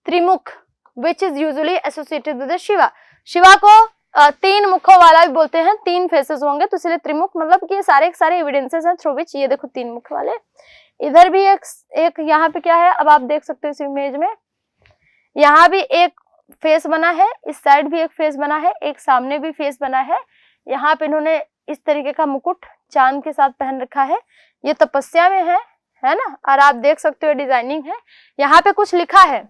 Trimukh which is usually associated with Shiva. Shiva को तीन मुखों वाला भी बोलते हैं, तीन फेसेस होंगे, तो इसलिए त्रिमुख, मतलब कि ये सारे एविडेंसेस हैं थ्रू विच, ये देखो तीन मुख वाले, इधर भी एक यहाँ पे क्या है, अब आप देख सकते हो इस इमेज में, यहाँ भी एक फेस बना है, इस साइड भी एक फेस बना है, एक सामने भी फेस बना है। यहाँ पे इन्होंने इस तरीके का मुकुट चांद के साथ पहन रखा है, ये तपस्या में है ना, और आप देख सकते हो डिजाइनिंग है, यहाँ पे कुछ लिखा है,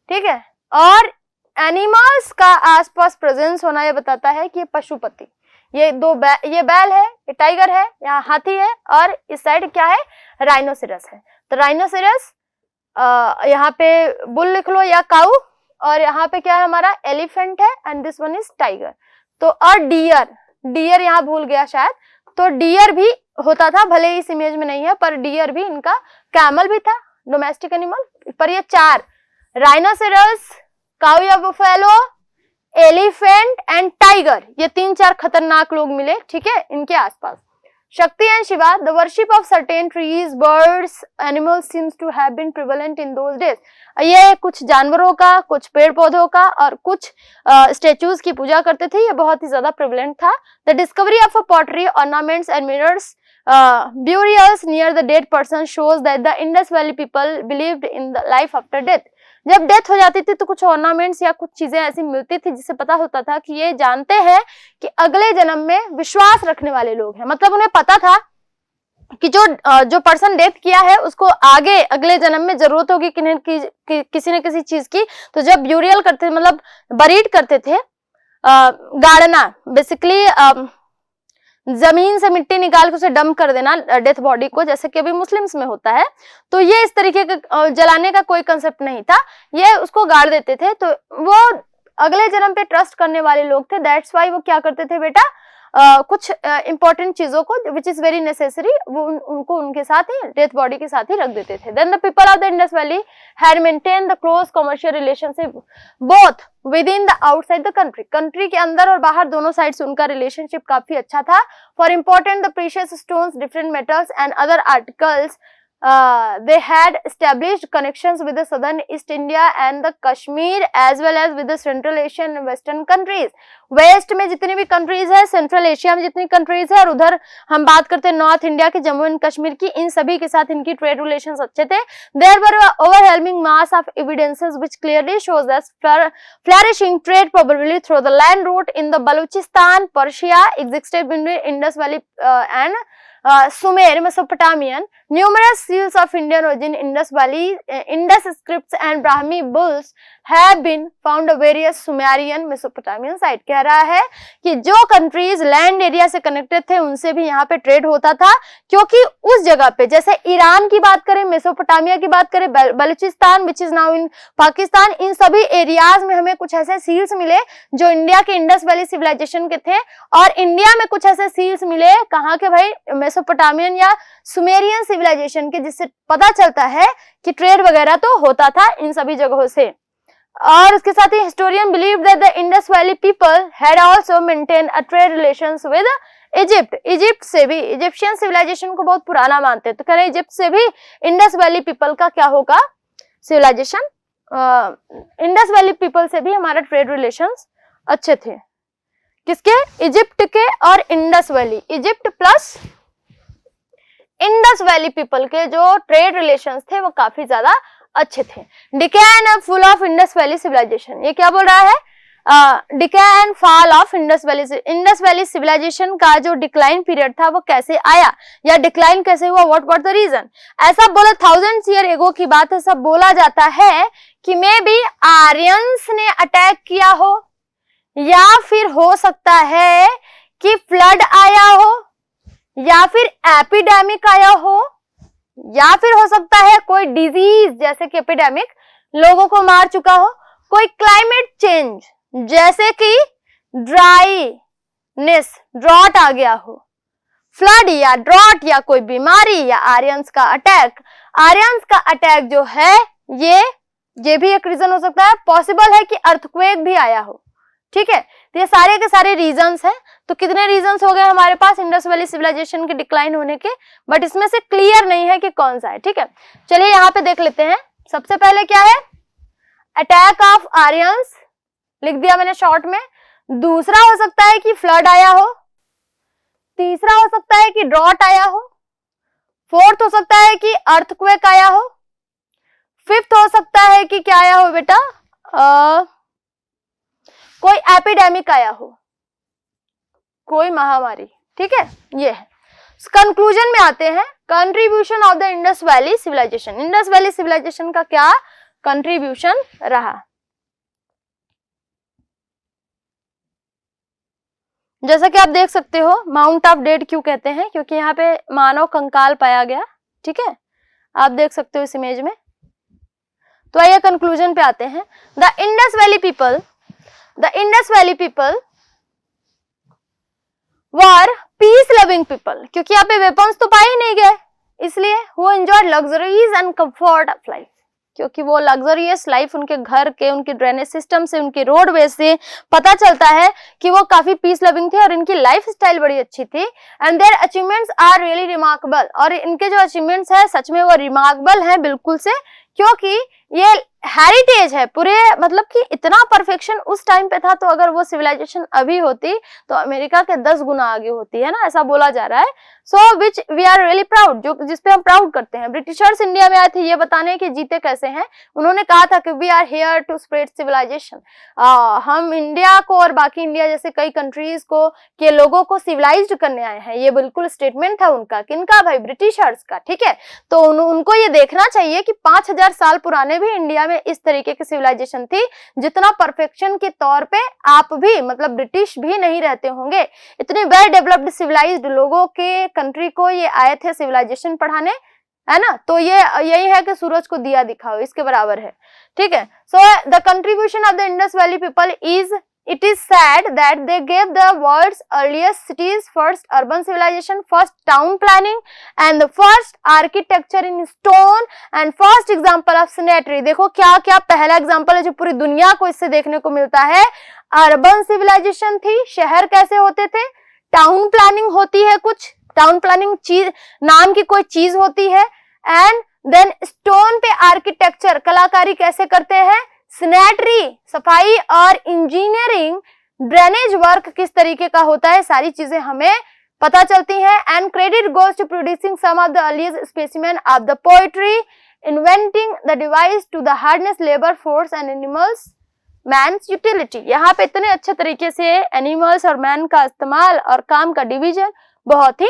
ठीक है। और एनिमल्स का आसपास प्रेजेंस होना ये बताता है कि ये पशुपति, ये ये बैल है, ये टाइगर है, यहाँ हाथी है, और इस साइड क्या है, राइनोसेरस है। तो राइनोसेरस, यहाँ पे बुल लिख लो या काऊ, और यहाँ पे क्या है हमारा एलिफेंट है, and this one is tiger. तो और डियर यहाँ भूल गया शायद, तो डियर भी होता था, भले इस इमेज में नहीं है पर डियर भी, इनका कैमल भी था डोमेस्टिक एनिमल। पर ये चार, राइनोसेरस, काऊ या बुफेलो, एलिफेंट एंड टाइगर, ये तीन चार खतरनाक लोग मिले, ठीक है, इनके आसपास। Shakti and Shiva, the worship of certain trees, birds, animals seems to have been prevalent in those days. ये कुछ जानवरों का, कुछ पेड़ पौधों का और कुछ स्टेचूज की पूजा करते थे, ये बहुत ही ज्यादा प्रिवलेंट था। The discovery of a pottery, ornaments and mirrors, burials near the dead person shows that the Indus Valley people believed in the life after death. जब डेथ हो जाती थी तो कुछ ऑर्नामेंट्स या कुछ चीजें ऐसी मिलती थी जिससे पता होता था कि ये जानते हैं कि अगले जन्म में विश्वास रखने वाले लोग हैं, मतलब उन्हें पता था कि जो पर्सन डेथ किया है उसको आगे अगले जन्म में जरूरत होगी किसी न किसी चीज की। तो जब ब्यूरियल करते, मतलब बरीड करते थे, गाड़ना बेसिकली जमीन से मिट्टी निकाल के उसे डंप कर देना डेथ बॉडी को, जैसे कि अभी मुस्लिम्स में होता है, तो ये इस तरीके का जलाने का कोई कंसेप्ट नहीं था, ये उसको गाड़ देते थे। तो वो अगले जन्म पे ट्रस्ट करने वाले लोग थे, दैट्स वाई वो क्या करते थे बेटा, कुछ इंपॉर्टेंट चीजों को विच इज वेरी नेसेसरी, वो उनको उनके साथ ही, डेथ बॉडी के साथ ही रख देते थे। Then the people of the Indus valley had maintain the close commercial relationship both within the outside the country, country के अंदर और बाहर दोनों साइड से उनका रिलेशनशिप काफी अच्छा था। For important the precious stones, different metals and other articles, they had established connections with the southern East India and the Kashmir as well as with the Central Asian and Western countries. West में जितनी भी countries है, central Asia में जितनी countries है, और उधर हम बात करते हैं नॉर्थ इंडिया के, जम्मू एंड कश्मीर की, इन सभी के साथ इनकी ट्रेड रिलेशंस अच्छे थे। There were overwhelming mass of evidences which clearly shows that flourishing trade probably through the land route in the Balochistan, Persia existed between Indus Valley and Sumer, Mesopotamian. Numerous seals of Indian origin, Indus Valley, Indus scripts and Brahmi bulls have been found of various Sumerian, Mesopotamian site. कह रहा है कि जो countries land area से connected थे उनसे भी यहाँ पे ट्रेड होता था, क्योंकि उस जगह पे, जैसे ईरान की बात करें, मेसोपोटामिया की बात करें, Baluchistan which is now in Pakistan, इन सभी एरियाज में हमें कुछ ऐसे सील्स मिले जो इंडिया के इंडस वैली सिविलाइजेशन के थे, और इंडिया में कुछ ऐसे सील्स मिले कहाँ के भाई, मेसोपोटामियन या सुमेरियन सिविलाइजेशन के, जिससे पता चलता है कि ट्रेड वगैरह तो होता था इन सभी जगहों से। और उसके साथ ही historian believe that the Indus valley people had also maintain a trade relations with Egypt. Egypt से भी, इजिप्शियन सिविलाइजेशन को बहुत पुराना मानते हैं, तो कह रहे इजिप्ट से भी इंडस वैली पीपल का क्या होगा, सिविलाइजेशन, इंडस वैली पीपल से भी हमारा ट्रेड रिलेशंस अच्छे थे। किसके? इजिप्ट के और Indus valley, Egypt plus Indus valley people के जो ट्रेड रिलेशंस थे वो काफी ज्यादा अच्छे थे। Decline and fall of Indus valley civilization, ये क्या बोल रहा है? Decline and fall of Indus valley civilisation का जो डिक्लाइन पीरियड था वो कैसे आया या डिक्लाइन कैसे हुआ, व्हाट वाज द रीजन? ऐसा बोला थाउजेंड्स ईयर एगो की बात है, सब बोला जाता है कि मे बी आर्यंस ने अटैक किया हो, या फिर हो सकता है कि फ्लड आया हो, या फिर एपिडेमिक आया हो, या फिर हो सकता है कोई डिजीज जैसे कि एपिडेमिक लोगों को मार चुका हो, कोई क्लाइमेट चेंज जैसे कि ड्राईनेस, ड्रॉट आ गया हो, फ्लड या ड्रॉट या कोई बीमारी या आर्यंस का अटैक। आर्यंस का अटैक जो है ये भी एक रीजन हो सकता है। पॉसिबल है कि अर्थक्वेक भी आया हो, ठीक है। तो ये सारे के सारे रीजंस हैं। तो कितने रीजंस हो गए हमारे पास इंडस वैली सिविलाइजेशन के डिक्लाइन होने के, बट इसमें से क्लियर नहीं है कि कौन सा है, ठीक है। चलिए यहाँ पे देख लेते हैं। सबसे पहले क्या है? अटैक ऑफ आर्यंस लिख दिया मैंने शॉर्ट में। दूसरा हो सकता है कि फ्लड आया हो, तीसरा हो सकता है कि ड्रॉट आया हो, फोर्थ हो सकता है कि अर्थक्वेक आया हो, फिफ्थ हो सकता है कि क्या आया हो बेटा, कोई एपिडेमिक आया हो, कोई महामारी, ठीक है। ये है। कंक्लूजन में आते हैं। Contribution of the Indus valley civilisation, Indus valley civilisation का क्या कंट्रीब्यूशन रहा। जैसा कि आप देख सकते हो, माउंट ऑफ डेड क्यों कहते हैं? क्योंकि यहाँ पे मानव कंकाल पाया गया, ठीक है, आप देख सकते हो इस इमेज में। तो आइए कंक्लूजन पे आते हैं। The Indus valley people were peace loving people, क्योंकि यहाँ पे वेपन्स तो पाए ही नहीं गए, इसलिए वो enjoy luxuries and comfort of life, क्योंकि वो लग्जरियस लाइफ उनके घर के, उनके ड्रेनेज सिस्टम से, उनके रोडवे से पता चलता है कि वो काफी पीस लविंग थे और इनकी लाइफ स्टाइल बड़ी अच्छी थी। And their achievements are really remarkable, और इनके जो अचीवमेंट्स है सच में वो रिमार्केबल है बिल्कुल से, क्योंकि ये हेरिटेज है पूरे, मतलब कि इतना परफेक्शन उस टाइम पे था। तो अगर वो सिविलाइजेशन अभी होती तो अमेरिका के 10 गुना आगे होती है ना, ऐसा बोला जा रहा है। So which we are really proud, जो जिसपे हम प्राउड करते हैं। ब्रिटिशर्स इंडिया में आए थे ये बताने कि जीते कैसे हैं। उन्होंने कहा था कि we are here to spread civilisation, हम इंडिया को और बाकी इंडिया जैसे कई कंट्रीज को के लोगों को सिविलाइज्ड करने आए हैं। ये बिल्कुल स्टेटमेंट था उनका, किनका भाई? ब्रिटिशर्स का, ठीक है। तो उनको ये देखना चाहिए कि 5000 साल पुराने भी इंडिया में इस तरीके की सिविलाइजेशन थी, जितना परफेक्शन के तौर पे आप भी, मतलब ब्रिटिश भी नहीं रहते होंगे। इतने वेल डेवलप्ड सिविलाइज्ड लोगों के कंट्री को ये आए थे सिविलाइजेशन पढ़ाने, है ना। तो ये यही है कि सूरज को दिया दिखाओ, इसके बराबर है, ठीक है। So the contribution of the Indus valley people is, it is said that they gave the world's earliest cities, first urban civilization, first town planning and the first architecture in stone and first example of sanitary। देखो क्या क्या पहला example है जो पूरी दुनिया को इससे देखने को मिलता है। अर्बन सिविलाइजेशन थी, शहर कैसे होते थे, टाउन प्लानिंग होती है, कुछ टाउन प्लानिंग चीज नाम की कोई चीज होती है, एंड देन स्टोन पे आर्किटेक्चर, कलाकारी कैसे करते हैं, सैनिटरी सफाई और इंजीनियरिंग, ड्रेनेज वर्क किस तरीके का होता है, सारी चीजें हमें पता चलती हैं। And credit goes to producing some of the earliest specimen of the poetry, inventing the device to the hardness labour force and animals man's utility. यहाँ पे इतने अच्छे तरीके से एनिमल्स और मैन का इस्तेमाल और काम का डिवीजन बहुत ही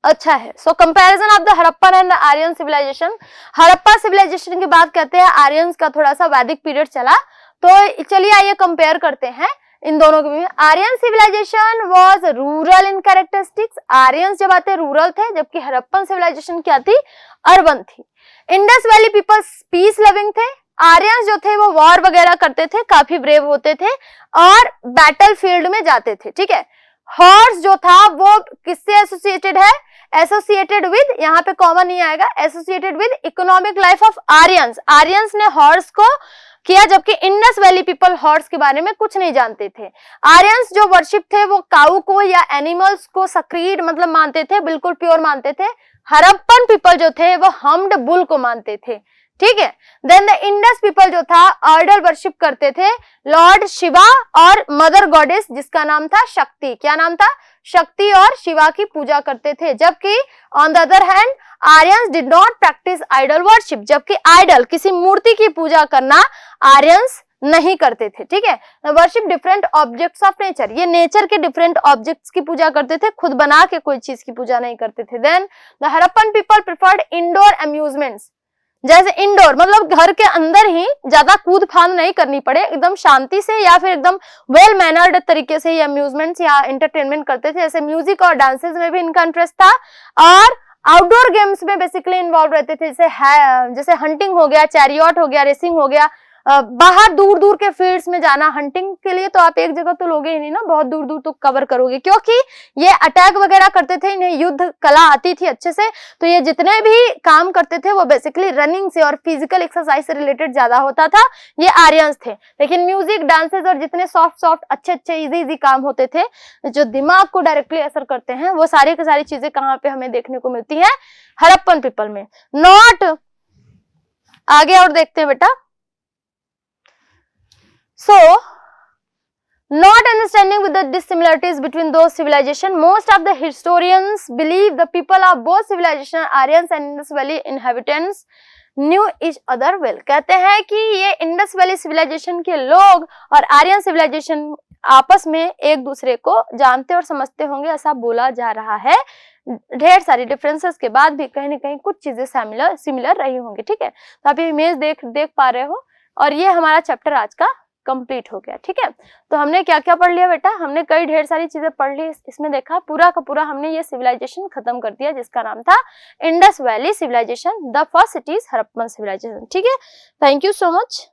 अच्छा है। So comparison of the Harappan and Aryan civilization. Harappa civilization की बात करते हैं, आर्यंस का थोड़ा सा वैदिक पीरियड चला, तो चलिए आइए कंपेयर करते हैं इन दोनों के बीच। Aryan civilization was rural in characteristics, Aryans जब आते रूरल थे, जबकि हड़प्पन सिविलाइजेशन क्या थी, अर्बन थी। Indus valley peoples peace loving थे, आर्यंस जो थे वो वॉर वगैरह करते थे, काफी ब्रेव होते थे और बैटल फील्ड में जाते थे, ठीक है। हॉर्स जो था वो किससे एसोसिएटेड है, एसोसिएटेड विद, यहाँ पे कॉमन नहीं आएगा, associated with economic life of Aryans. Aryans ने हॉर्स को किया, जबकि इंडस वैली पीपल हॉर्स के बारे में कुछ नहीं जानते थे। आर्यंस जो वर्शिप थे वो काऊ को या एनिमल्स को सक्रीड मतलब मानते थे, बिल्कुल प्योर मानते थे। हड़प्पन पीपल जो थे वो हम्ड बुल को मानते थे, ठीक है। देन द इंडस पीपल जो था आइडल वर्शिप करते थे लॉर्ड शिवा और मदर गॉडेस जिसका नाम था शक्ति। क्या नाम था? शक्ति और शिवा की पूजा करते थे। जबकि on the other hand Aryans did not practice idol worship, जबकि आइडल किसी मूर्ति की पूजा करना आर्यंस नहीं करते थे, ठीक है। Worship different objects of nature, ये नेचर के डिफरेंट ऑब्जेक्ट्स की पूजा करते थे, खुद बना के कोई चीज की पूजा नहीं करते थे। Then the Harappan people preferred indoor amusements, जैसे इंडोर मतलब घर के अंदर ही, ज्यादा कूद फांद नहीं करनी पड़े, एकदम शांति से या फिर एकदम वेल मैनर्ड तरीके से ये अम्यूजमेंट्स या एंटरटेनमेंट करते थे। जैसे म्यूजिक और डांसेस में भी इनका इंटरेस्ट था और आउटडोर गेम्स में बेसिकली इन्वॉल्व रहते थे। जैसे हंटिंग हो गया, चैरियट हो गया, रेसिंग हो गया, बाहर दूर दूर के फील्ड्स में जाना। हंटिंग के लिए तो आप एक जगह तो लोगे ही नहीं ना, बहुत दूर दूर तो कवर करोगे, क्योंकि ये अटैक वगैरह करते थे, इन्हें युद्ध कला आती थी अच्छे से। तो ये जितने भी काम करते थे वो बेसिकली रनिंग से और फिजिकल एक्सरसाइज से रिलेटेड ज्यादा होता था, ये आर्यंस थे। लेकिन म्यूजिक, डांसेस और जितने सॉफ्ट सॉफ्ट अच्छे अच्छे इजी काम होते थे जो दिमाग को डायरेक्टली असर करते हैं, वो सारी की सारी चीजें कहाँ पे हमें देखने को मिलती है? हड़प्पन पीपल में। नॉट आगे और देखते हैं बेटा। So, not understanding with the dissimilarities between those civilizations, most of the historians believe the people of both civilizations, Aryans and Indus Valley inhabitants, knew each other well. कहते हैं कि ये इंडस वैली सिविलाइजेशन के लोग और Aryan civilisation आपस में एक दूसरे को जानते और समझते होंगे, ऐसा बोला जा रहा है। ढेर सारी डिफरेंसेस के बाद भी कहीं ना कहीं कुछ चीजें सिमिलर रही होंगी, ठीक है। तो आप ये इमेज देख पा रहे हो और ये हमारा चैप्टर आज का कंप्लीट हो गया, ठीक है। तो हमने क्या क्या पढ़ लिया बेटा? हमने कई ढेर सारी चीजें पढ़ ली। इसमें देखा पूरा का पूरा हमने ये सिविलाइजेशन खत्म कर दिया जिसका नाम था Indus valley civilisation, the first cities Harappan civilisation, ठीक है। Thank you so much.